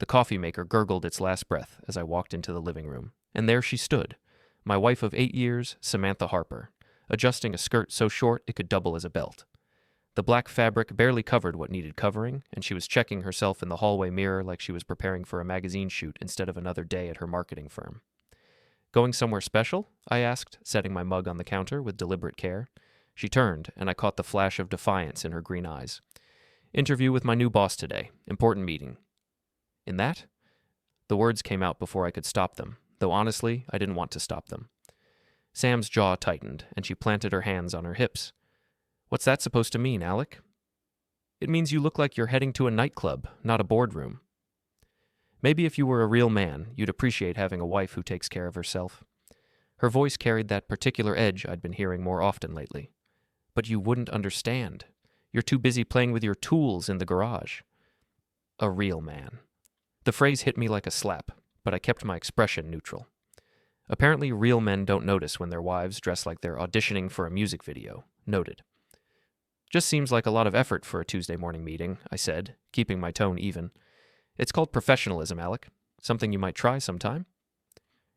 The coffee maker gurgled its last breath as I walked into the living room. And there she stood, my wife of 8 years, Samantha Harper, adjusting a skirt so short it could double as a belt. The black fabric barely covered what needed covering, and she was checking herself in the hallway mirror like she was preparing for a magazine shoot instead of another day at her marketing firm. "Going somewhere special?" I asked, setting my mug on the counter with deliberate care. She turned, and I caught the flash of defiance in her green eyes. "Interview with my new boss today. Important meeting." "In that?" The words came out before I could stop them, though honestly, I didn't want to stop them. Sam's jaw tightened, and she planted her hands on her hips. "What's that supposed to mean, Alec?" "It means you look like you're heading to a nightclub, not a boardroom." "Maybe if you were a real man, you'd appreciate having a wife who takes care of herself." Her voice carried that particular edge I'd been hearing more often lately. "But you wouldn't understand. You're too busy playing with your tools in the garage." A real man. The phrase hit me like a slap, but I kept my expression neutral. Apparently, real men don't notice when their wives dress like they're auditioning for a music video. Noted. "Just seems like a lot of effort for a Tuesday morning meeting," I said, keeping my tone even. "It's called professionalism, Alec. Something you might try sometime."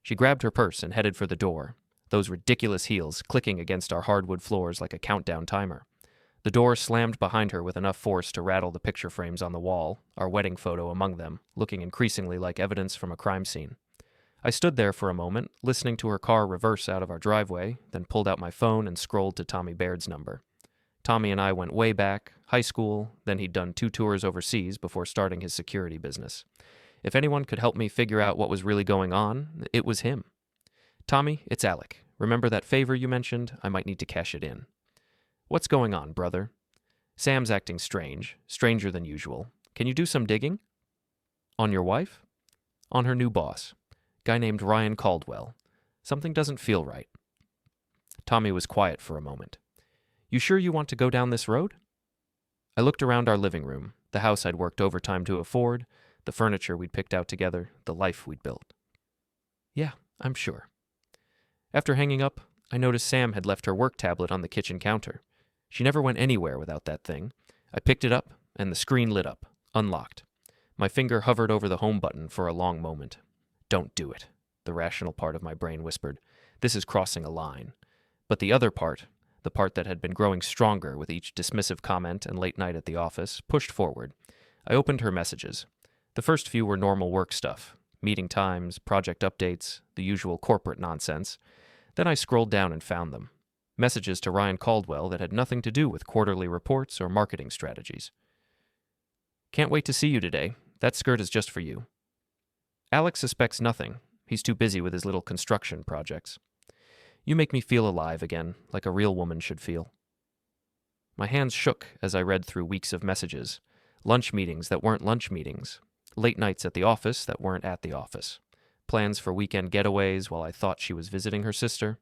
She grabbed her purse and headed for the door, those ridiculous heels clicking against our hardwood floors like a countdown timer. The door slammed behind her with enough force to rattle the picture frames on the wall, our wedding photo among them, looking increasingly like evidence from a crime scene. I stood there for a moment, listening to her car reverse out of our driveway, then pulled out my phone and scrolled to Tommy Baird's number. Tommy and I went way back, high school, then he'd done 2 tours overseas before starting his security business. If anyone could help me figure out what was really going on, it was him. "Tommy, it's Alec. Remember that favor you mentioned? I might need to cash it in." "What's going on, brother?" "Sam's acting strange, stranger than usual. Can you do some digging?" "On your wife?" "On her new boss. Guy named Ryan Caldwell. Something doesn't feel right." Tommy was quiet for a moment. "You sure you want to go down this road?" I looked around our living room, the house I'd worked overtime to afford, the furniture we'd picked out together, the life we'd built. "Yeah, I'm sure." After hanging up, I noticed Sam had left her work tablet on the kitchen counter. She never went anywhere without that thing. I picked it up, and the screen lit up, unlocked. My finger hovered over the home button for a long moment. "Don't do it," the rational part of my brain whispered. "This is crossing a line." But the other part, the part that had been growing stronger with each dismissive comment and late night at the office, pushed forward. I opened her messages. The first few were normal work stuff, meeting times, project updates, the usual corporate nonsense. Then I scrolled down and found them. Messages to Ryan Caldwell that had nothing to do with quarterly reports or marketing strategies. "Can't wait to see you today. That skirt is just for you." "Alex suspects nothing. He's too busy with his little construction projects." "You make me feel alive again, like a real woman should feel." My hands shook as I read through weeks of messages. Lunch meetings that weren't lunch meetings. Late nights at the office that weren't at the office. Plans for weekend getaways while I thought she was visiting her sister.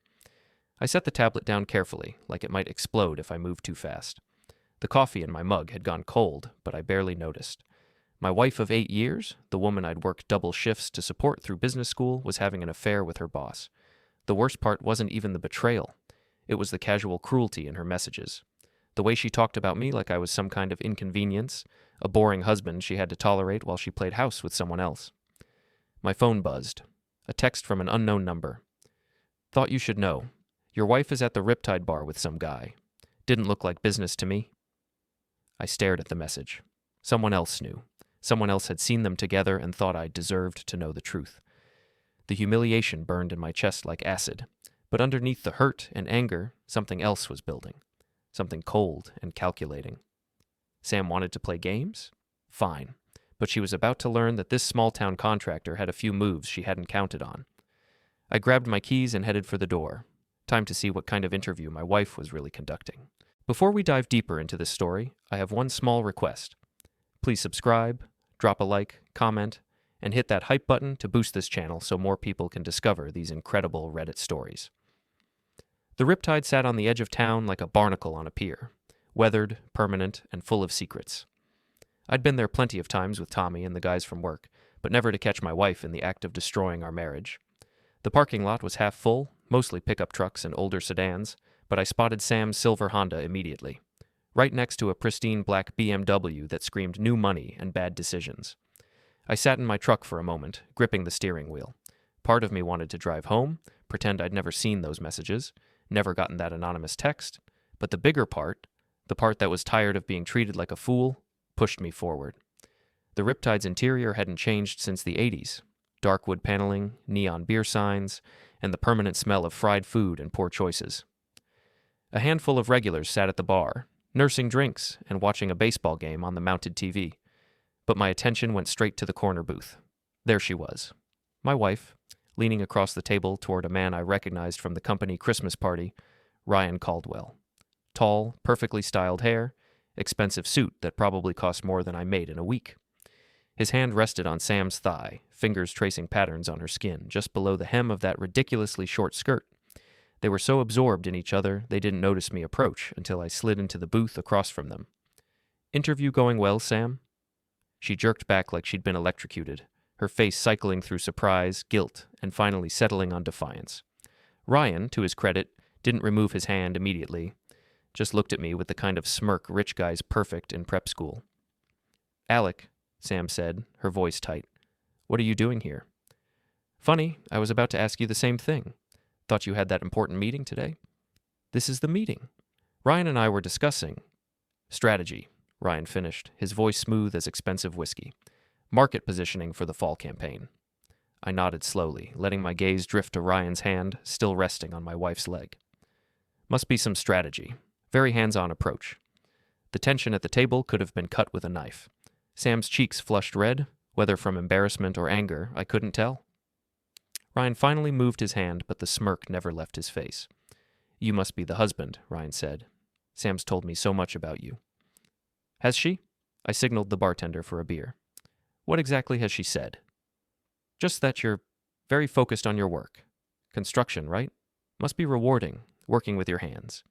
I set the tablet down carefully, like it might explode if I moved too fast. The coffee in my mug had gone cold, but I barely noticed. My wife of 8 years, the woman I'd worked double shifts to support through business school, was having an affair with her boss. The worst part wasn't even the betrayal. It was the casual cruelty in her messages. The way she talked about me like I was some kind of inconvenience, a boring husband she had to tolerate while she played house with someone else. My phone buzzed. A text from an unknown number. "Thought you should know. Your wife is at the Riptide bar with some guy. Didn't look like business to me." I stared at the message. Someone else knew. Someone else had seen them together and thought I deserved to know the truth. The humiliation burned in my chest like acid, but underneath the hurt and anger, something else was building. Something cold and calculating. Sam wanted to play games? Fine. But she was about to learn that this small-town contractor had a few moves she hadn't counted on. I grabbed my keys and headed for the door. Time to see what kind of interview my wife was really conducting. Before we dive deeper into this story, I have one small request. Please subscribe, drop a like, comment, and hit that hype button to boost this channel so more people can discover these incredible Reddit stories. The Riptide sat on the edge of town like a barnacle on a pier, weathered, permanent, and full of secrets. I'd been there plenty of times with Tommy and the guys from work, but never to catch my wife in the act of destroying our marriage. The parking lot was half full, mostly pickup trucks and older sedans, but I spotted Sam's silver Honda immediately, right next to a pristine black BMW that screamed new money and bad decisions. I sat in my truck for a moment, gripping the steering wheel. Part of me wanted to drive home, pretend I'd never seen those messages, never gotten that anonymous text, but the bigger part, the part that was tired of being treated like a fool, pushed me forward. The Riptide's interior hadn't changed since the 80s. Dark wood paneling, neon beer signs, and the permanent smell of fried food and poor choices. A handful of regulars sat at the bar, nursing drinks and watching a baseball game on the mounted TV. But my attention went straight to the corner booth. There she was, my wife, leaning across the table toward a man I recognized from the company Christmas party, Ryan Caldwell. Tall, perfectly styled hair, expensive suit that probably cost more than I made in a week. His hand rested on Sam's thigh, fingers tracing patterns on her skin, just below the hem of that ridiculously short skirt. They were so absorbed in each other, they didn't notice me approach until I slid into the booth across from them. "Interview going well, Sam?" She jerked back like she'd been electrocuted, her face cycling through surprise, guilt, and finally settling on defiance. Ryan, to his credit, didn't remove his hand immediately, just looked at me with the kind of smirk rich guys perfect in prep school. "Alec," Sam said, her voice tight, "what are you doing here?" "Funny, I was about to ask you the same thing. Thought you had that important meeting today?" "This is the meeting. Ryan and I were discussing strategy," Ryan finished, his voice smooth as expensive whiskey. "Market positioning for the fall campaign." I nodded slowly, letting my gaze drift to Ryan's hand, still resting on my wife's leg. Must be some strategy. Very hands-on approach. The tension at the table could have been cut with a knife. Sam's cheeks flushed red, whether from embarrassment or anger, I couldn't tell. Ryan finally moved his hand, but the smirk never left his face. "You must be the husband," Ryan said. "Sam's told me so much about you." "Has she?" I signaled the bartender for a beer. "What exactly has she said?" "Just that you're very focused on your work. Construction, right? Must be rewarding, working with your hands."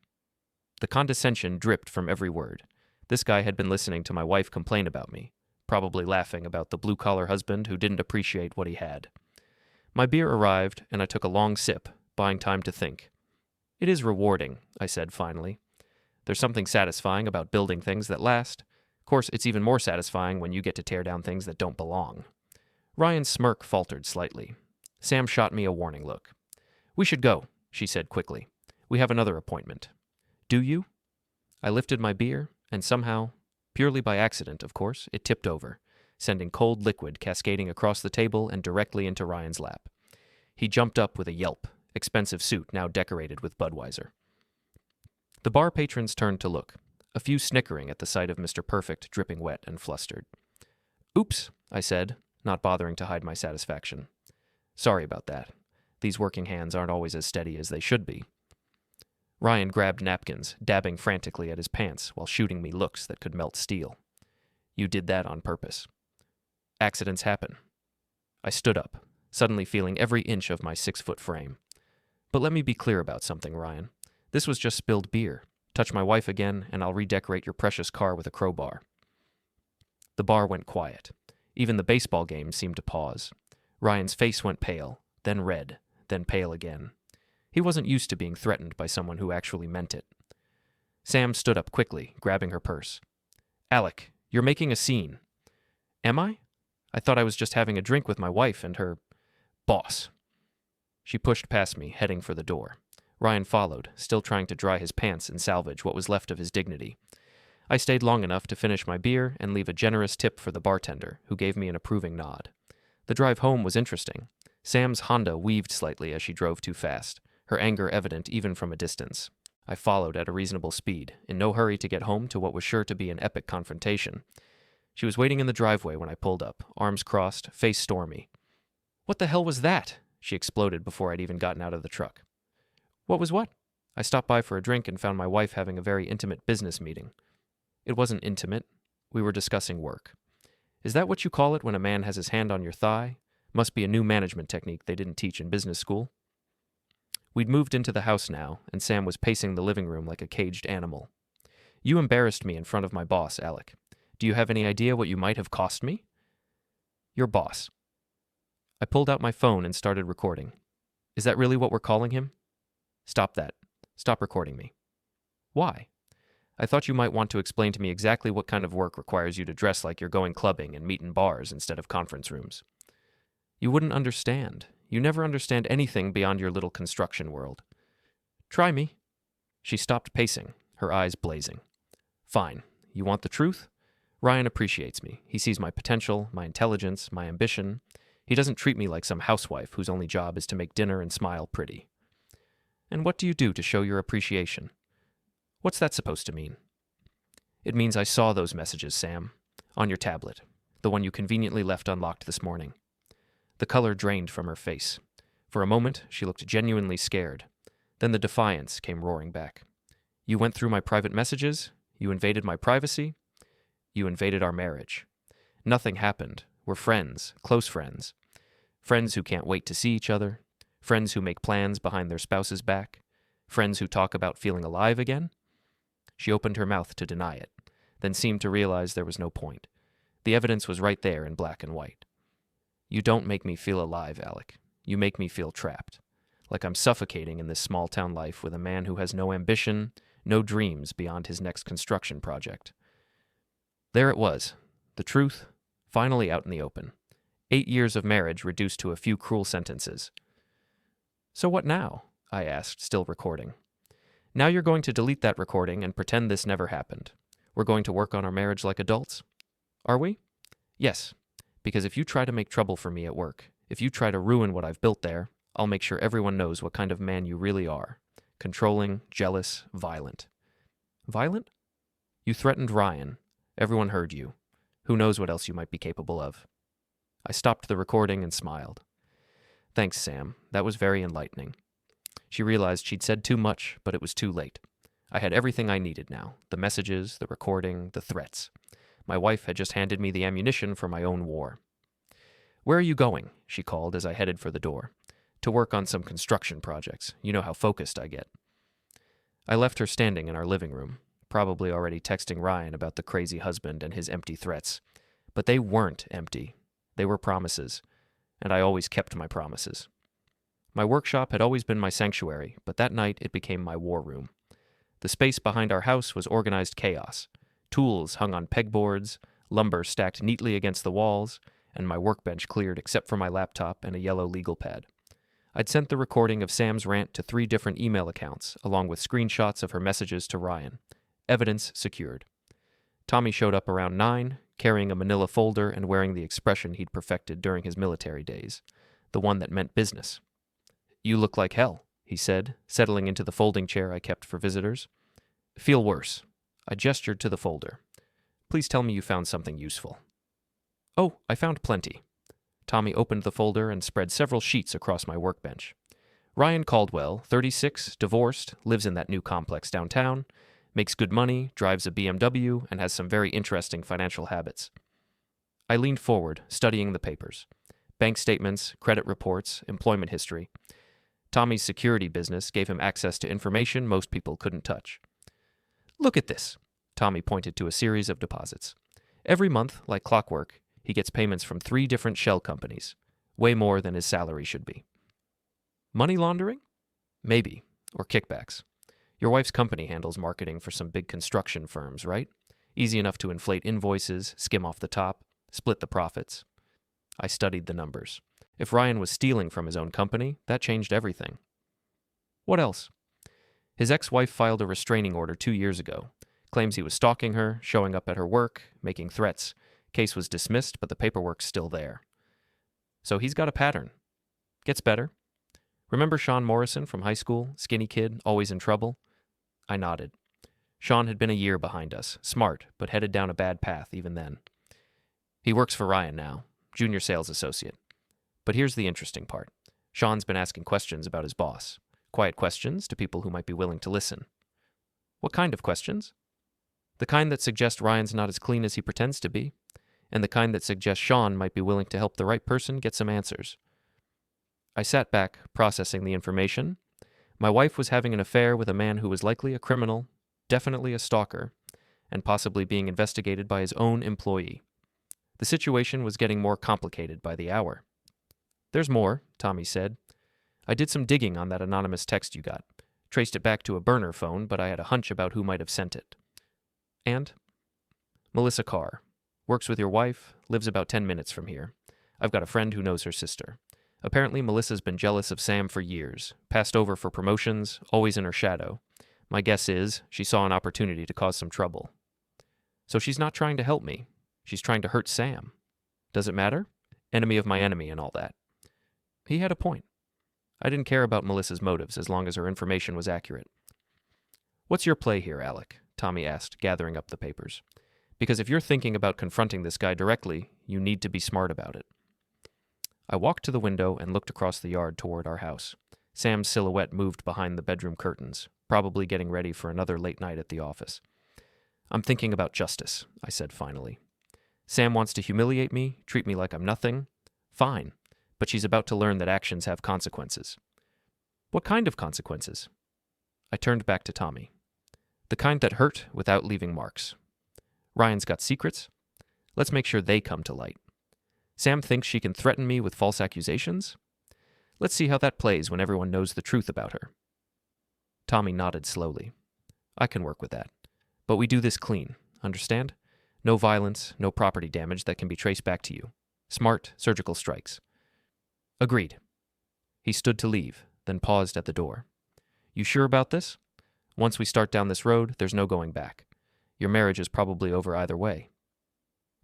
The condescension dripped from every word. This guy had been listening to my wife complain about me, probably laughing about the blue-collar husband who didn't appreciate what he had. My beer arrived, and I took a long sip, buying time to think. "It is rewarding," I said finally. "There's something satisfying about building things that last. Of course, it's even more satisfying when you get to tear down things that don't belong." Ryan's smirk faltered slightly. Sam shot me a warning look. "We should go," she said quickly. "We have another appointment." "Do you?" I lifted my beer, and somehow, purely by accident, of course, it tipped over, sending cold liquid cascading across the table and directly into Ryan's lap. He jumped up with a yelp, expensive suit now decorated with Budweiser. The bar patrons turned to look, a few snickering at the sight of Mr. Perfect dripping wet and flustered. "Oops," I said, not bothering to hide my satisfaction. "Sorry about that. These working hands aren't always as steady as they should be." Ryan grabbed napkins, dabbing frantically at his pants while shooting me looks that could melt steel. "You did that on purpose." "Accidents happen." I stood up, suddenly feeling every inch of my 6-foot frame. "But let me be clear about something, Ryan. This was just spilled beer. Touch my wife again, and I'll redecorate your precious car with a crowbar." The bar went quiet. Even the baseball game seemed to pause. Ryan's face went pale, then red, then pale again. He wasn't used to being threatened by someone who actually meant it. Sam stood up quickly, grabbing her purse. "Alec, you're making a scene." "Am I? I thought I was just having a drink with my wife and her boss." She pushed past me, heading for the door. Ryan followed, still trying to dry his pants and salvage what was left of his dignity. I stayed long enough to finish my beer and leave a generous tip for the bartender, who gave me an approving nod. The drive home was interesting. Sam's Honda weaved slightly as she drove too fast, her anger evident even from a distance. I followed at a reasonable speed, in no hurry to get home to what was sure to be an epic confrontation. She was waiting in the driveway when I pulled up, arms crossed, face stormy. "What the hell was that?" she exploded before I'd even gotten out of the truck. "What was what?" I stopped by for a drink and found my wife having a very intimate business meeting. It wasn't intimate. We were discussing work. Is that what you call it when a man has his hand on your thigh? Must be a new management technique they didn't teach in business school. We'd moved into the house now, and Sam was pacing the living room like a caged animal. "You embarrassed me in front of my boss, Alec. Do you have any idea what you might have cost me?" "Your boss." I pulled out my phone and started recording. "Is that really what we're calling him?" "Stop that. Stop recording me." "Why?" I thought you might want to explain to me exactly what kind of work requires you to dress like you're going clubbing and meet in bars instead of conference rooms. You wouldn't understand. You never understand anything beyond your little construction world. Try me. She stopped pacing, her eyes blazing. Fine. You want the truth? Ryan appreciates me. He sees my potential, my intelligence, my ambition. He doesn't treat me like some housewife whose only job is to make dinner and smile pretty. And what do you do to show your appreciation? What's that supposed to mean? It means I saw those messages, Sam. On your tablet. The one you conveniently left unlocked this morning. The color drained from her face. For a moment, she looked genuinely scared. Then the defiance came roaring back. You went through my private messages. You invaded my privacy. You invaded our marriage. Nothing happened. We're friends, close friends. Friends who can't wait to see each other. Friends who make plans behind their spouse's back. Friends who talk about feeling alive again. She opened her mouth to deny it, then seemed to realize there was no point. The evidence was right there in black and white. You don't make me feel alive, Alec. You make me feel trapped. Like I'm suffocating in this small-town life with a man who has no ambition, no dreams beyond his next construction project. There it was, the truth, finally out in the open. 8 years of marriage reduced to a few cruel sentences. So what now? I asked, still recording. Now you're going to delete that recording and pretend this never happened. We're going to work on our marriage like adults? Are we? Yes, because if you try to make trouble for me at work, if you try to ruin what I've built there, I'll make sure everyone knows what kind of man you really are. Controlling, jealous, violent. Violent? You threatened Ryan. Everyone heard you. Who knows what else you might be capable of? I stopped the recording and smiled. Thanks, Sam. That was very enlightening. She realized she'd said too much, but it was too late. I had everything I needed now. The messages, the recording, the threats. My wife had just handed me the ammunition for my own war. Where are you going? She called as I headed for the door. To work on some construction projects. You know how focused I get. I left her standing in our living room, probably already texting Ryan about the crazy husband and his empty threats. But they weren't empty. They were promises, and I always kept my promises. My workshop had always been my sanctuary, but that night it became my war room. The space behind our house was organized chaos. Tools hung on pegboards, lumber stacked neatly against the walls, and my workbench cleared except for my laptop and a yellow legal pad. I'd sent the recording of Sam's rant to 3 different email accounts, along with screenshots of her messages to Ryan. Evidence secured. Tommy showed up around 9, carrying a manila folder and wearing the expression he'd perfected during his military days, the one that meant business. You look like hell, he said, settling into the folding chair I kept for visitors. Feel worse. I gestured to the folder. Please tell me you found something useful. Oh, I found plenty. Tommy opened the folder and spread several sheets across my workbench. Ryan Caldwell, 36, divorced, lives in that new complex downtown, makes good money, drives a BMW, and has some very interesting financial habits. I leaned forward, studying the papers. Bank statements, credit reports, employment history. Tommy's security business gave him access to information most people couldn't touch. Look at this. Tommy pointed to a series of deposits. Every month, like clockwork, he gets payments from 3 different shell companies, way more than his salary should be. Money laundering? Maybe, or kickbacks. Your wife's company handles marketing for some big construction firms, right? Easy enough to inflate invoices, skim off the top, split the profits. I studied the numbers. If Ryan was stealing from his own company, that changed everything. What else? His ex-wife filed a restraining order 2 years ago. Claims he was stalking her, showing up at her work, making threats. Case was dismissed, but the paperwork's still there. So he's got a pattern. Gets better. Remember Sean Morrison from high school? Skinny kid, always in trouble? I nodded. Sean had been a year behind us, smart, but headed down a bad path even then. He works for Ryan now, junior sales associate. But here's the interesting part. Sean's been asking questions about his boss. Quiet questions to people who might be willing to listen. What kind of questions? The kind that suggest Ryan's not as clean as he pretends to be, and the kind that suggest Sean might be willing to help the right person get some answers. I sat back, processing the information. My wife was having an affair with a man who was likely a criminal, definitely a stalker, and possibly being investigated by his own employee. The situation was getting more complicated by the hour. There's more, Tommy said. I did some digging on that anonymous text you got. Traced it back to a burner phone, but I had a hunch about who might have sent it. And? Melissa Carr. Works with your wife, lives about 10 minutes from here. I've got a friend who knows her sister. Apparently, Melissa's been jealous of Sam for years, passed over for promotions, always in her shadow. My guess is she saw an opportunity to cause some trouble. So she's not trying to help me. She's trying to hurt Sam. Does it matter? Enemy of my enemy and all that. He had a point. I didn't care about Melissa's motives as long as her information was accurate. What's your play here, Alec? Tommy asked, gathering up the papers. Because if you're thinking about confronting this guy directly, you need to be smart about it. I walked to the window and looked across the yard toward our house. Sam's silhouette moved behind the bedroom curtains, probably getting ready for another late night at the office. I'm thinking about justice, I said finally. Sam wants to humiliate me, treat me like I'm nothing. Fine, but she's about to learn that actions have consequences. What kind of consequences? I turned back to Tommy. The kind that hurt without leaving marks. Ryan's got secrets. Let's make sure they come to light. Sam thinks she can threaten me with false accusations? Let's see how that plays when everyone knows the truth about her. Tommy nodded slowly. I can work with that. But we do this clean, understand? No violence, no property damage that can be traced back to you. Smart, surgical strikes. Agreed. He stood to leave, then paused at the door. You sure about this? Once we start down this road, there's no going back. Your marriage is probably over either way.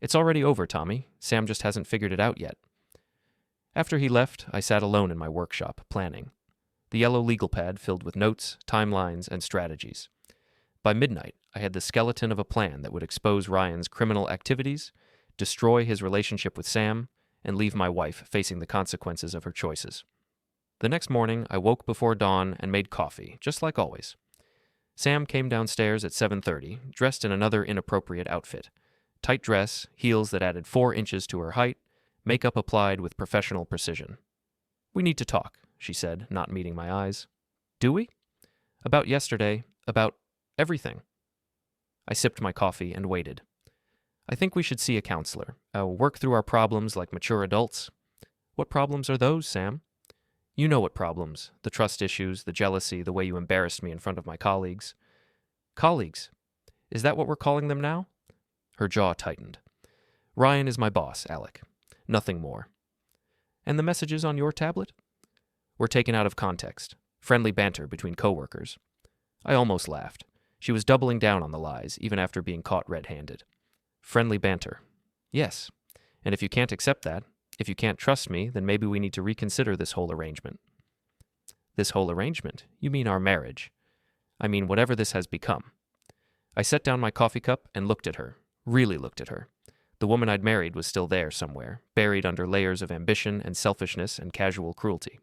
It's already over, Tommy. Sam just hasn't figured it out yet. After he left, I sat alone in my workshop, planning. The yellow legal pad filled with notes, timelines, and strategies. By midnight, I had the skeleton of a plan that would expose Ryan's criminal activities, destroy his relationship with Sam, and leave my wife facing the consequences of her choices. The next morning, I woke before dawn and made coffee, just like always. Sam came downstairs at 7:30, dressed in another inappropriate outfit. Tight dress, heels that added 4 inches to her height, makeup applied with professional precision. We need to talk, she said, not meeting my eyes. Do we? About yesterday, about everything. I sipped my coffee and waited. I think we should see a counselor. Work through our problems like mature adults. What problems are those, Sam? You know what problems. The trust issues, the jealousy, the way you embarrassed me in front of my colleagues. Colleagues? Is that what we're calling them now? Her jaw tightened. Ryan is my boss, Alec. Nothing more. And the messages on your tablet? Were taken out of context. Friendly banter between coworkers. I almost laughed. She was doubling down on the lies, even after being caught red-handed. Friendly banter. Yes. And if you can't accept that, if you can't trust me, then maybe we need to reconsider this whole arrangement. This whole arrangement? You mean our marriage? I mean whatever this has become. I set down my coffee cup and looked at her, really looked at her. The woman I'd married was still there somewhere, buried under layers of ambition and selfishness and casual cruelty.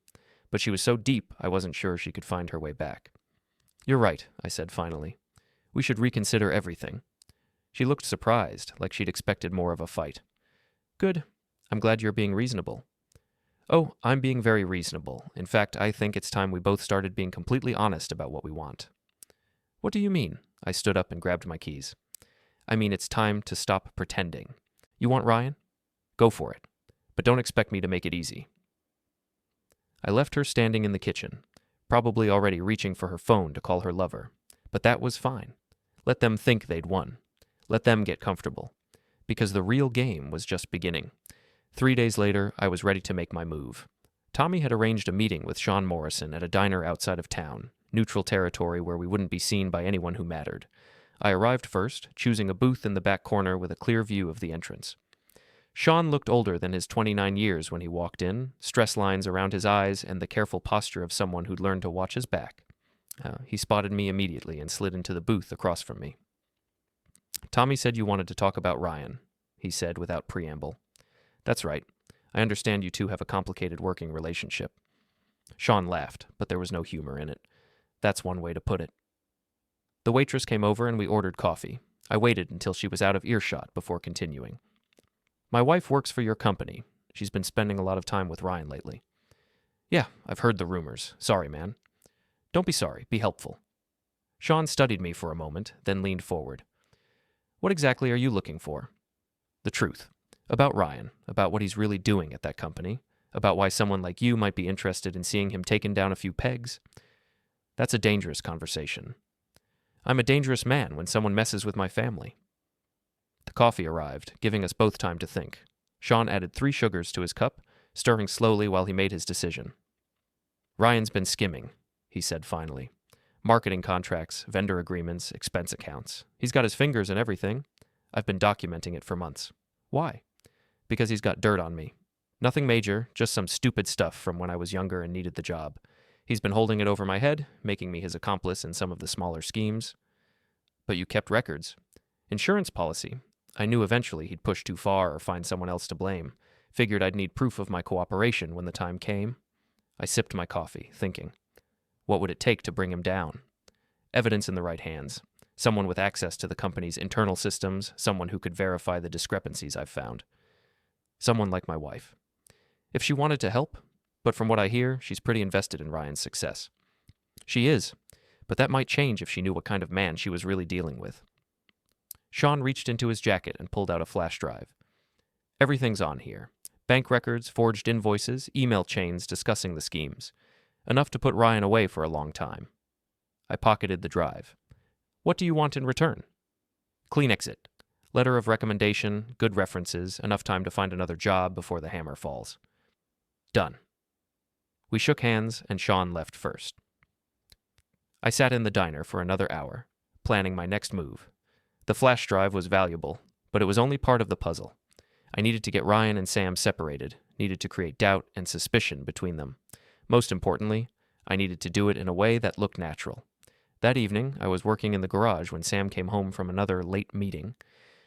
But she was so deep I wasn't sure she could find her way back. You're right, I said finally. We should reconsider everything. She looked surprised, like she'd expected more of a fight. Good. I'm glad you're being reasonable. Oh, I'm being very reasonable. In fact, I think it's time we both started being completely honest about what we want. What do you mean? I stood up and grabbed my keys. I mean, it's time to stop pretending. You want Ryan? Go for it. But don't expect me to make it easy. I left her standing in the kitchen, probably already reaching for her phone to call her lover. But that was fine. Let them think they'd won. Let them get comfortable. Because the real game was just beginning. 3 days later, I was ready to make my move. Tommy had arranged a meeting with Sean Morrison at a diner outside of town, neutral territory where we wouldn't be seen by anyone who mattered. I arrived first, choosing a booth in the back corner with a clear view of the entrance. Sean looked older than his 29 years when he walked in, stress lines around his eyes and the careful posture of someone who'd learned to watch his back. He spotted me immediately and slid into the booth across from me. Tommy said you wanted to talk about Ryan, he said without preamble. That's right. I understand you two have a complicated working relationship. Sean laughed, but there was no humor in it. That's one way to put it. The waitress came over and we ordered coffee. I waited until she was out of earshot before continuing. My wife works for your company. She's been spending a lot of time with Ryan lately. Yeah, I've heard the rumors. Sorry, man. Don't be sorry. Be helpful. Sean studied me for a moment, then leaned forward. What exactly are you looking for? The truth. About Ryan, about what he's really doing at that company, about why someone like you might be interested in seeing him taken down a few pegs. That's a dangerous conversation. I'm a dangerous man when someone messes with my family. The coffee arrived, giving us both time to think. Sean added 3 sugars to his cup, stirring slowly while he made his decision. Ryan's been skimming, he said finally. Marketing contracts, vendor agreements, expense accounts. He's got his fingers in everything. I've been documenting it for months. Why? Because he's got dirt on me. Nothing major, just some stupid stuff from when I was younger and needed the job. He's been holding it over my head, making me his accomplice in some of the smaller schemes. But you kept records. Insurance policy. I knew eventually he'd push too far or find someone else to blame. Figured I'd need proof of my cooperation when the time came. I sipped my coffee, thinking. What would it take to bring him down? Evidence in the right hands. Someone with access to the company's internal systems, someone who could verify the discrepancies I've found. Someone like my wife. If she wanted to help, but from what I hear, she's pretty invested in Ryan's success. She is, but that might change if she knew what kind of man she was really dealing with. Sean reached into his jacket and pulled out a flash drive. Everything's on here. Bank records, forged invoices, email chains discussing the schemes. Enough to put Ryan away for a long time. I pocketed the drive. What do you want in return? Clean exit. Letter of recommendation, good references, enough time to find another job before the hammer falls. Done. We shook hands, and Sean left first. I sat in the diner for another hour, planning my next move. The flash drive was valuable, but it was only part of the puzzle. I needed to get Ryan and Sam separated, needed to create doubt and suspicion between them. Most importantly, I needed to do it in a way that looked natural. That evening, I was working in the garage when Sam came home from another late meeting.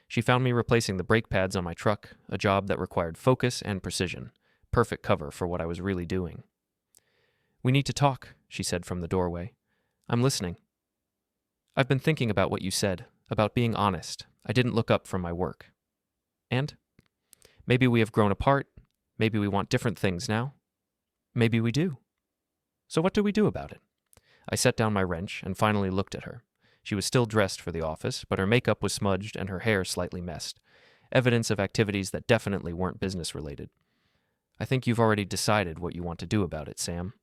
She found me replacing the brake pads on my truck, a job that required focus and precision. Perfect cover for what I was really doing. We need to talk, she said from the doorway. I'm listening. I've been thinking about what you said, about being honest. I didn't look up from my work. And? Maybe we have grown apart. Maybe we want different things now. Maybe we do. So what do we do about it? I set down my wrench and finally looked at her. She was still dressed for the office, but her makeup was smudged and her hair slightly messed. Evidence of activities that definitely weren't business-related. I think you've already decided what you want to do about it, Sam.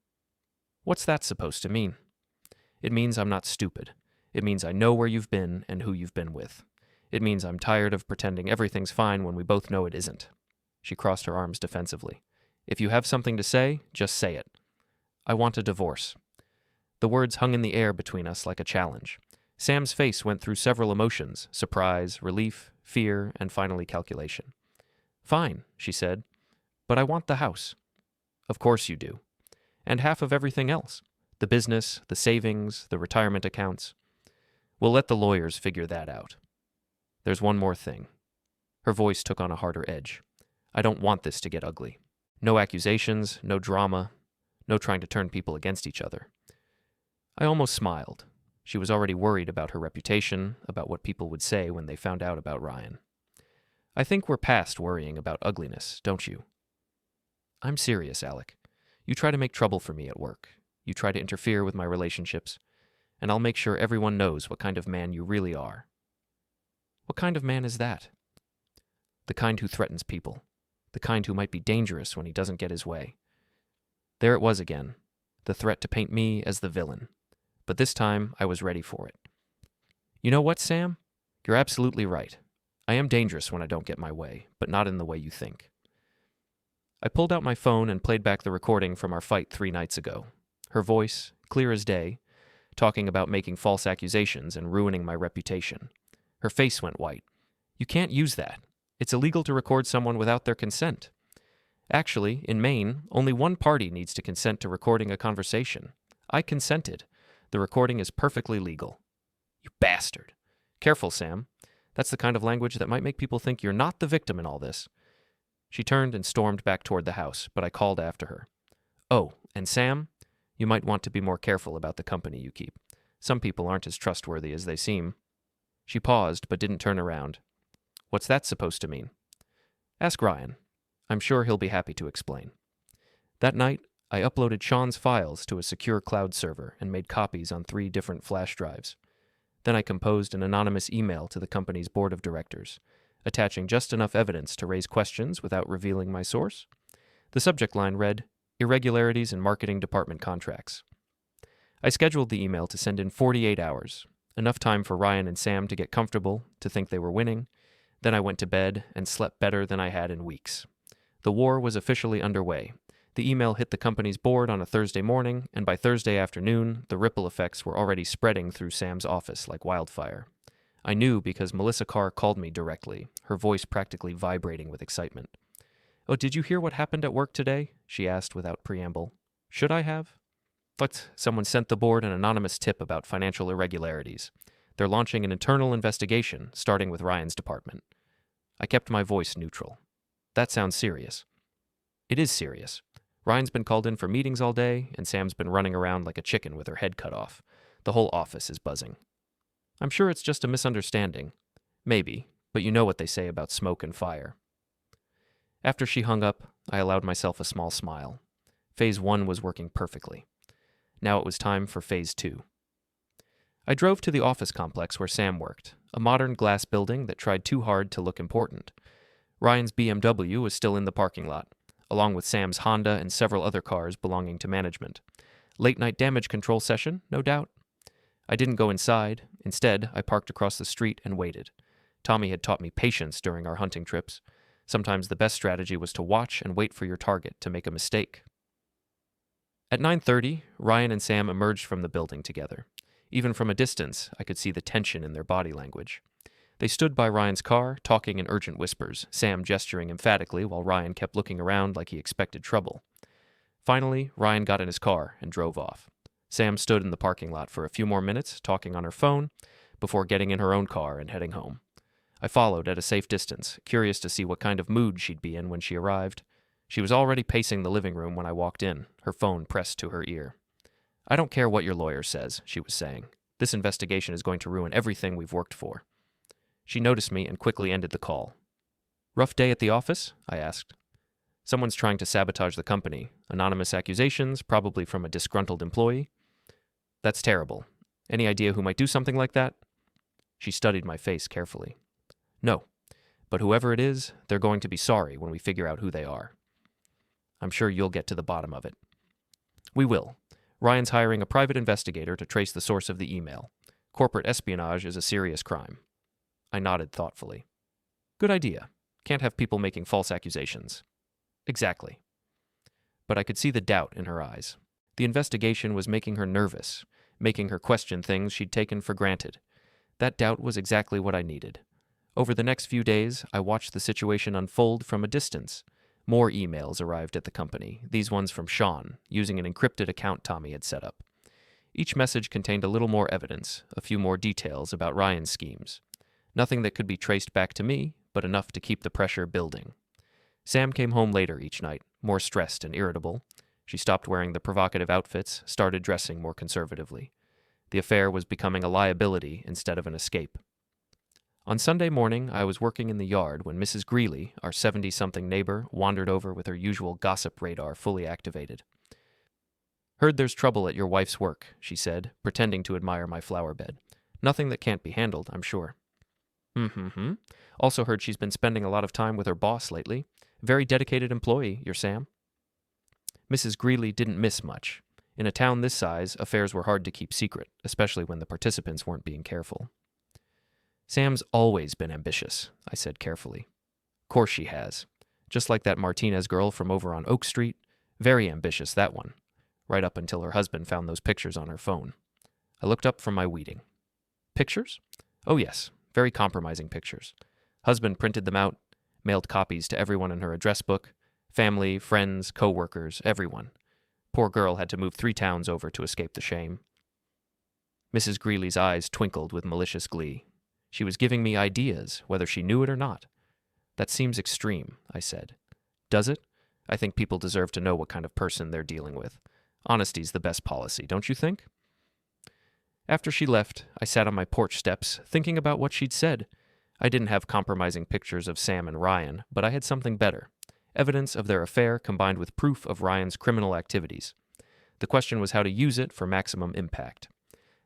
What's that supposed to mean? It means I'm not stupid. It means I know where you've been and who you've been with. It means I'm tired of pretending everything's fine when we both know it isn't. She crossed her arms defensively. If you have something to say, just say it. I want a divorce. The words hung in the air between us like a challenge. Sam's face went through several emotions, surprise, relief, fear, and finally calculation. Fine, she said, but I want the house. Of course you do. And half of everything else. The business, the savings, the retirement accounts. We'll let the lawyers figure that out. There's one more thing. Her voice took on a harder edge. I don't want this to get ugly. No accusations, no drama, no trying to turn people against each other. I almost smiled. She was already worried about her reputation, about what people would say when they found out about Ryan. I think we're past worrying about ugliness, don't you? I'm serious, Alec. You try to make trouble for me at work. You try to interfere with my relationships, and I'll make sure everyone knows what kind of man you really are. What kind of man is that? The kind who threatens people. The kind who might be dangerous when he doesn't get his way. There it was again, the threat to paint me as the villain. But this time, I was ready for it. You know what, Sam? You're absolutely right. I am dangerous when I don't get my way, but not in the way you think. I pulled out my phone and played back the recording from our fight 3 nights ago. Her voice, clear as day, talking about making false accusations and ruining my reputation. Her face went white. You can't use that. It's illegal to record someone without their consent. Actually, in Maine, only one party needs to consent to recording a conversation. I consented. The recording is perfectly legal. You bastard. Careful, Sam. That's the kind of language that might make people think you're not the victim in all this. She turned and stormed back toward the house, but I called after her. Oh, and Sam, you might want to be more careful about the company you keep. Some people aren't as trustworthy as they seem. She paused, but didn't turn around. What's that supposed to mean? Ask Ryan. I'm sure he'll be happy to explain. That night, I uploaded Sean's files to a secure cloud server and made copies on 3 different flash drives. Then I composed an anonymous email to the company's board of directors, attaching just enough evidence to raise questions without revealing my source. The subject line read, Irregularities in Marketing Department Contracts. I scheduled the email to send in 48 hours. Enough time for Ryan and Sam to get comfortable, to think they were winning. Then I went to bed and slept better than I had in weeks. The war was officially underway. The email hit the company's board on a Thursday morning, and by Thursday afternoon, the ripple effects were already spreading through Sam's office like wildfire. I knew because Melissa Carr called me directly, her voice practically vibrating with excitement. "Oh, did you hear what happened at work today?" she asked without preamble. "Should I have?" "But someone sent the board an anonymous tip about financial irregularities. They're launching an internal investigation, starting with Ryan's department." I kept my voice neutral. "That sounds serious." "It is serious. Ryan's been called in for meetings all day, and Sam's been running around like a chicken with her head cut off. The whole office is buzzing." "I'm sure it's just a misunderstanding." "Maybe, but you know what they say about smoke and fire." After she hung up, I allowed myself a small smile. Phase 1 was working perfectly. Now it was time for Phase 2. I drove to the office complex where Sam worked, a modern glass building that tried too hard to look important. Ryan's BMW was still in the parking lot, along with Sam's Honda and several other cars belonging to management. Late-night damage control session, no doubt. I didn't go inside. Instead, I parked across the street and waited. Tommy had taught me patience during our hunting trips. Sometimes the best strategy was to watch and wait for your target to make a mistake. At 9:30, Ryan and Sam emerged from the building together. Even from a distance, I could see the tension in their body language. They stood by Ryan's car, talking in urgent whispers, Sam gesturing emphatically while Ryan kept looking around like he expected trouble. Finally, Ryan got in his car and drove off. Sam stood in the parking lot for a few more minutes, talking on her phone, before getting in her own car and heading home. I followed at a safe distance, curious to see what kind of mood she'd be in when she arrived. She was already pacing the living room when I walked in, her phone pressed to her ear. "I don't care what your lawyer says," she was saying. "This investigation is going to ruin everything we've worked for." She noticed me and quickly ended the call. "Rough day at the office?" I asked. "Someone's trying to sabotage the company. Anonymous accusations, probably from a disgruntled employee." "That's terrible. Any idea who might do something like that?" She studied my face carefully. "No, but whoever it is, they're going to be sorry when we figure out who they are." "I'm sure you'll get to the bottom of it." "We will. Ryan's hiring a private investigator to trace the source of the email. Corporate espionage is a serious crime." I nodded thoughtfully. "Good idea. Can't have people making false accusations." "Exactly." But I could see the doubt in her eyes. The investigation was making her nervous, making her question things she'd taken for granted. That doubt was exactly what I needed. Over the next few days, I watched the situation unfold from a distance. More emails arrived at the company, these ones from Sean, using an encrypted account Tommy had set up. Each message contained a little more evidence, a few more details about Ryan's schemes. Nothing that could be traced back to me, but enough to keep the pressure building. Sam came home later each night, more stressed and irritable. She stopped wearing the provocative outfits, started dressing more conservatively. The affair was becoming a liability instead of an escape. On Sunday morning, I was working in the yard when Mrs. Greeley, our 70-something neighbor, wandered over with her usual gossip radar fully activated. "Heard there's trouble at your wife's work," she said, pretending to admire my flower bed. "Nothing that can't be handled, I'm sure." "Mm-hmm. Also heard she's been spending a lot of time with her boss lately. Very dedicated employee, your Sam." Mrs. Greeley didn't miss much. In a town this size, affairs were hard to keep secret, especially when the participants weren't being careful. "Sam's always been ambitious," I said carefully. "Course she has. Just like that Martinez girl from over on Oak Street. Very ambitious, that one. Right up until her husband found those pictures on her phone." I looked up from my weeding. "Pictures?" "Oh yes, very compromising pictures. Husband printed them out, mailed copies to everyone in her address book. Family, friends, co-workers, everyone. Poor girl had to move 3 towns over to escape the shame." Mrs. Greeley's eyes twinkled with malicious glee. She was giving me ideas, whether she knew it or not. "That seems extreme," I said. "Does it? I think people deserve to know what kind of person they're dealing with. Honesty's the best policy, don't you think?" After she left, I sat on my porch steps, thinking about what she'd said. I didn't have compromising pictures of Sam and Ryan, but I had something better. Evidence of their affair combined with proof of Ryan's criminal activities. The question was how to use it for maximum impact.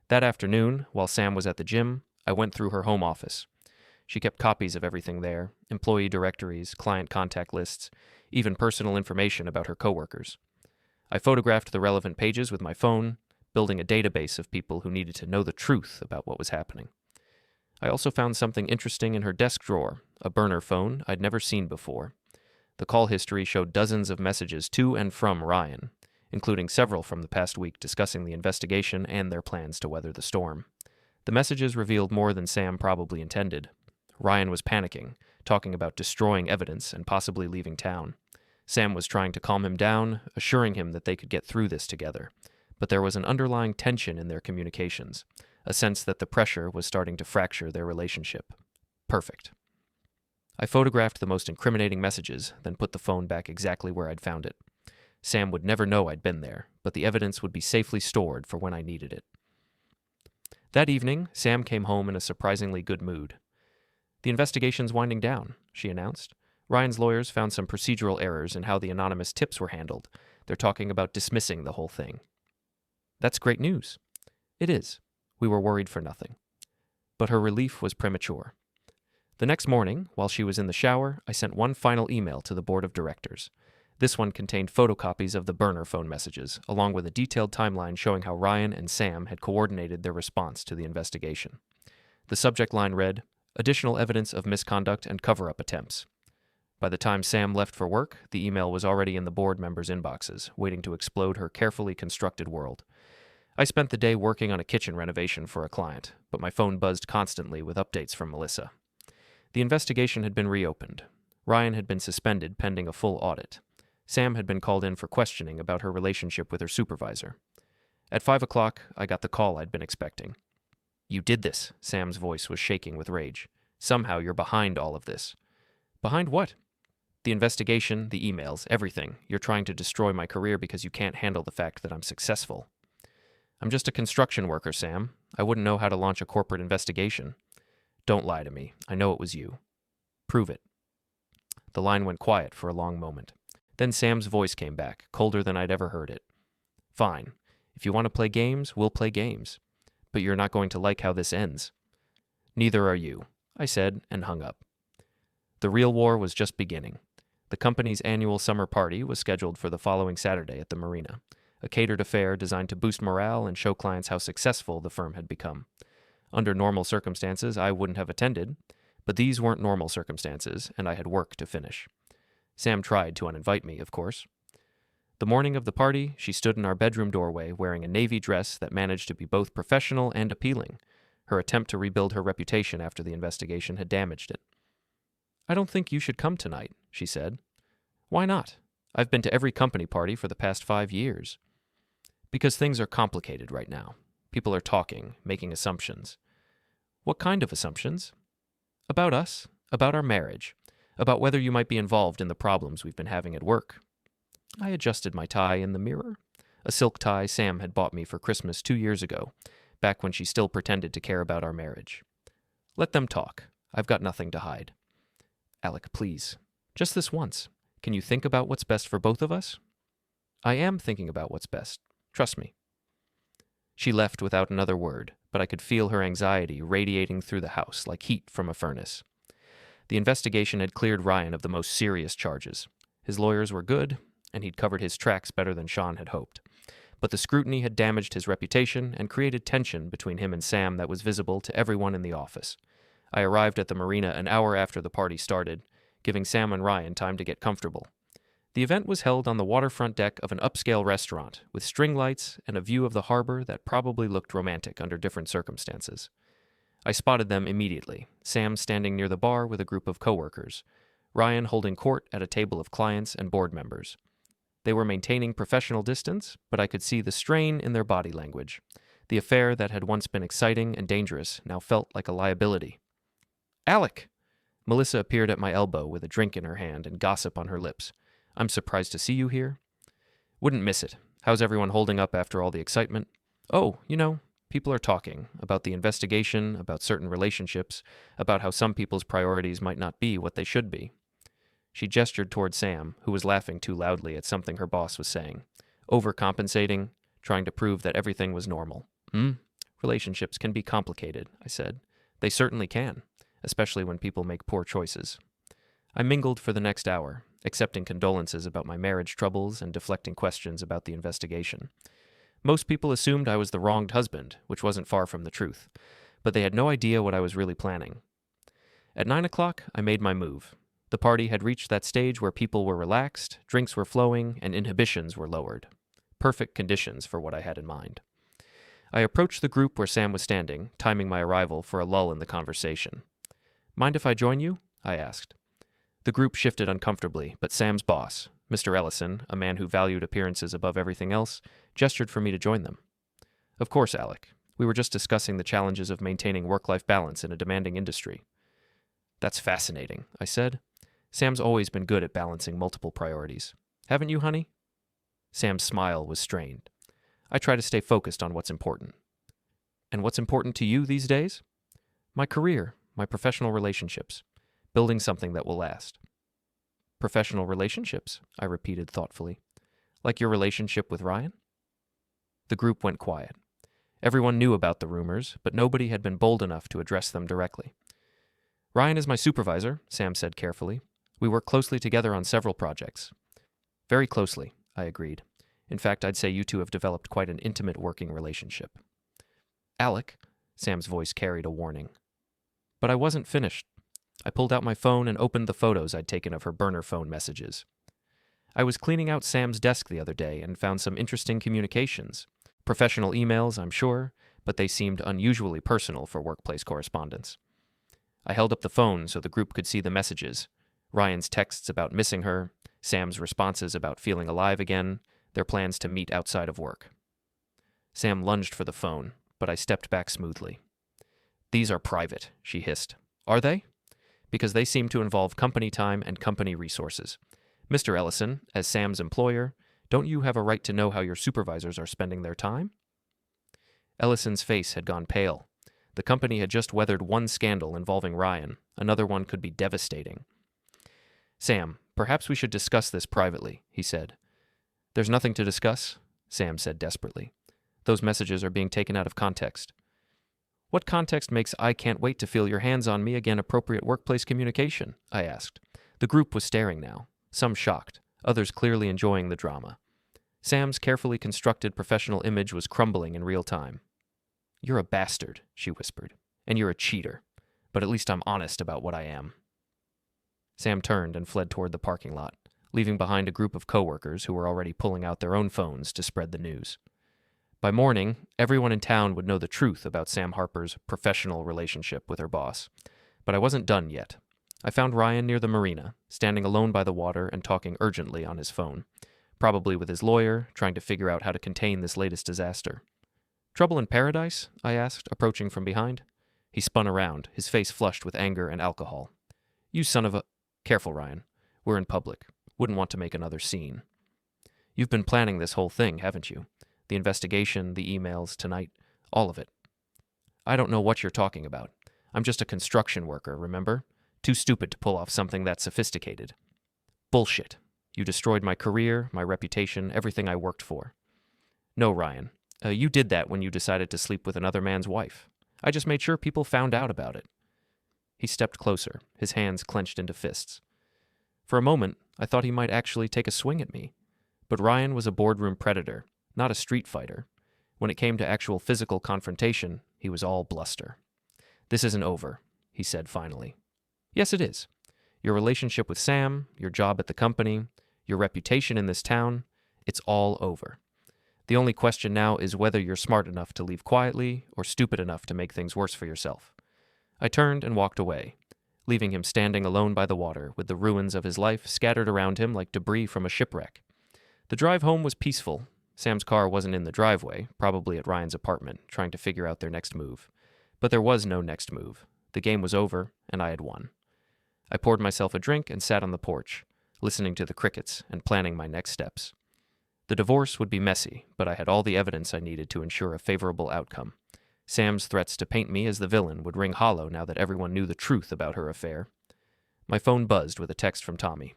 That afternoon, while Sam was at the gym, I went through her home office. She kept copies of everything there, employee directories, client contact lists, even personal information about her coworkers. I photographed the relevant pages with my phone, building a database of people who needed to know the truth about what was happening. I also found something interesting in her desk drawer, a burner phone I'd never seen before. The call history showed dozens of messages to and from Ryan, including several from the past week discussing the investigation and their plans to weather the storm. The messages revealed more than Sam probably intended. Ryan was panicking, talking about destroying evidence and possibly leaving town. Sam was trying to calm him down, assuring him that they could get through this together. But there was an underlying tension in their communications, a sense that the pressure was starting to fracture their relationship. Perfect. I photographed the most incriminating messages, then put the phone back exactly where I'd found it. Sam would never know I'd been there, but the evidence would be safely stored for when I needed it. That evening, Sam came home in a surprisingly good mood. "The investigation's winding down," she announced. "Ryan's lawyers found some procedural errors in how the anonymous tips were handled. They're talking about dismissing the whole thing." "That's great news." "It is. We were worried for nothing." But her relief was premature. The next morning, while she was in the shower, I sent one final email to the board of directors. This one contained photocopies of the burner phone messages, along with a detailed timeline showing how Ryan and Sam had coordinated their response to the investigation. The subject line read, "Additional evidence of misconduct and cover-up attempts." By the time Sam left for work, the email was already in the board members' inboxes, waiting to explode her carefully constructed world. I spent the day working on a kitchen renovation for a client, but my phone buzzed constantly with updates from Melissa. The investigation had been reopened. Ryan had been suspended pending a full audit. Sam had been called in for questioning about her relationship with her supervisor. At 5 o'clock, I got the call I'd been expecting. "You did this," Sam's voice was shaking with rage. "Somehow you're behind all of this." "Behind what?" "The investigation, the emails, everything. You're trying to destroy my career because you can't handle the fact that I'm successful." "I'm just a construction worker, Sam. I wouldn't know how to launch a corporate investigation." "Don't lie to me. I know it was you." "Prove it." The line went quiet for a long moment. Then Sam's voice came back, colder than I'd ever heard it. "Fine. If you want to play games, we'll play games. But you're not going to like how this ends." "Neither are you," I said, and hung up. The real war was just beginning. The company's annual summer party was scheduled for the following Saturday at the marina, a catered affair designed to boost morale and show clients how successful the firm had become. Under normal circumstances, I wouldn't have attended, but these weren't normal circumstances, and I had work to finish. Sam tried to uninvite me, of course. The morning of the party, she stood in our bedroom doorway wearing a navy dress that managed to be both professional and appealing. Her attempt to rebuild her reputation after the investigation had damaged it. "I don't think you should come tonight," she said. "Why not? I've been to every company party for the past 5 years." "Because things are complicated right now. People are talking, making assumptions." "What kind of assumptions?" "About us, about our marriage, about whether you might be involved in the problems we've been having at work." I adjusted my tie in the mirror, a silk tie Sam had bought me for Christmas 2 years ago, back when she still pretended to care about our marriage. "Let them talk. I've got nothing to hide." "Alec, please. Just this once. Can you think about what's best for both of us?" "I am thinking about what's best. Trust me." She left without another word, but I could feel her anxiety radiating through the house like heat from a furnace. The investigation had cleared Ryan of the most serious charges. His lawyers were good, and he'd covered his tracks better than Sean had hoped. But the scrutiny had damaged his reputation and created tension between him and Sam that was visible to everyone in the office. I arrived at the marina an hour after the party started, giving Sam and Ryan time to get comfortable. The event was held on the waterfront deck of an upscale restaurant, with string lights and a view of the harbor that probably looked romantic under different circumstances. I spotted them immediately, Sam standing near the bar with a group of coworkers, Ryan holding court at a table of clients and board members. They were maintaining professional distance, but I could see the strain in their body language. The affair that had once been exciting and dangerous now felt like a liability. "Alec!" Melissa appeared at my elbow with a drink in her hand and gossip on her lips. "I'm surprised to see you here." "Wouldn't miss it. How's everyone holding up after all the excitement?" "Oh, people are talking about the investigation, about certain relationships, about how some people's priorities might not be what they should be." She gestured toward Sam, who was laughing too loudly at something her boss was saying. "Overcompensating, trying to prove that everything was normal." "Relationships can be complicated," I said. "They certainly can, especially when people make poor choices." I mingled for the next hour, accepting condolences about my marriage troubles and deflecting questions about the investigation. Most people assumed I was the wronged husband, which wasn't far from the truth, but they had no idea what I was really planning. At 9 o'clock, I made my move. The party had reached that stage where people were relaxed, drinks were flowing, and inhibitions were lowered. Perfect conditions for what I had in mind. I approached the group where Sam was standing, timing my arrival for a lull in the conversation. "Mind if I join you?" I asked. The group shifted uncomfortably, but Sam's boss, Mr. Ellison, a man who valued appearances above everything else, gestured for me to join them. "Of course, Alec. We were just discussing the challenges of maintaining work-life balance in a demanding industry." "That's fascinating," I said. "Sam's always been good at balancing multiple priorities. Haven't you, honey?" Sam's smile was strained. "I try to stay focused on what's important." "And what's important to you these days?" "My career, my professional relationships, building something that will last." "Professional relationships?" I repeated thoughtfully. "Like your relationship with Ryan?" The group went quiet. Everyone knew about the rumors, but nobody had been bold enough to address them directly. "Ryan is my supervisor," Sam said carefully. "We work closely together on several projects." "Very closely," I agreed. "In fact, I'd say you two have developed quite an intimate working relationship." "Alec," Sam's voice carried a warning. But I wasn't finished. I pulled out my phone and opened the photos I'd taken of her burner phone messages. I was cleaning out Sam's desk the other day and found some interesting communications. Professional emails, I'm sure, but they seemed unusually personal for workplace correspondence. I held up the phone so the group could see the messages. Ryan's texts about missing her, Sam's responses about feeling alive again, their plans to meet outside of work. Sam lunged for the phone, but I stepped back smoothly. "These are private," she hissed. "Are they?" "Because they seem to involve company time and company resources. Mr. Ellison, as Sam's employer, don't you have a right to know how your supervisors are spending their time?" Ellison's face had gone pale. The company had just weathered one scandal involving Ryan. Another one could be devastating. "Sam, perhaps we should discuss this privately," he said. "There's nothing to discuss," Sam said desperately. "Those messages are being taken out of context." "What context makes 'I can't wait to feel your hands on me again' appropriate workplace communication?" I asked. The group was staring now, some shocked, others clearly enjoying the drama. Sam's carefully constructed professional image was crumbling in real time. "You're a bastard," she whispered, "and you're a cheater. But at least I'm honest about what I am." Sam turned and fled toward the parking lot, leaving behind a group of coworkers who were already pulling out their own phones to spread the news. By morning, everyone in town would know the truth about Sam Harper's professional relationship with her boss. But I wasn't done yet. I found Ryan near the marina, standing alone by the water and talking urgently on his phone, probably with his lawyer, trying to figure out how to contain this latest disaster. "Trouble in paradise?" I asked, approaching from behind. He spun around, his face flushed with anger and alcohol. "You son of a—" "Careful, Ryan. We're in public. Wouldn't want to make another scene." "You've been planning this whole thing, haven't you? The investigation, the emails, tonight, all of it." "I don't know what you're talking about. I'm just a construction worker, remember? Too stupid to pull off something that sophisticated." "Bullshit. You destroyed my career, my reputation, everything I worked for." "No, Ryan. You did that when you decided to sleep with another man's wife. I just made sure people found out about it." He stepped closer, his hands clenched into fists. For a moment, I thought he might actually take a swing at me. But Ryan was a boardroom predator, not a street fighter. When it came to actual physical confrontation, he was all bluster. "This isn't over," he said finally. "Yes, it is. Your relationship with Sam, your job at the company, your reputation in this town, it's all over. The only question now is whether you're smart enough to leave quietly or stupid enough to make things worse for yourself." I turned and walked away, leaving him standing alone by the water with the ruins of his life scattered around him like debris from a shipwreck. The drive home was peaceful. Sam's car wasn't in the driveway, probably at Ryan's apartment, trying to figure out their next move. But there was no next move. The game was over, and I had won. I poured myself a drink and sat on the porch, listening to the crickets and planning my next steps. The divorce would be messy, but I had all the evidence I needed to ensure a favorable outcome. Sam's threats to paint me as the villain would ring hollow now that everyone knew the truth about her affair. My phone buzzed with a text from Tommy.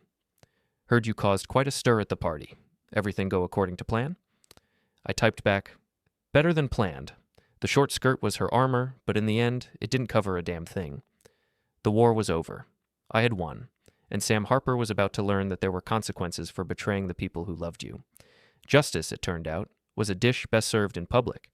"Heard you caused quite a stir at the party. Everything go according to plan?" I typed back, "Better than planned. The short skirt was her armor, but in the end, it didn't cover a damn thing. The war was over. I had won, and Sam Harper was about to learn that there were consequences for betraying the people who loved you. Justice, it turned out, was a dish best served in public.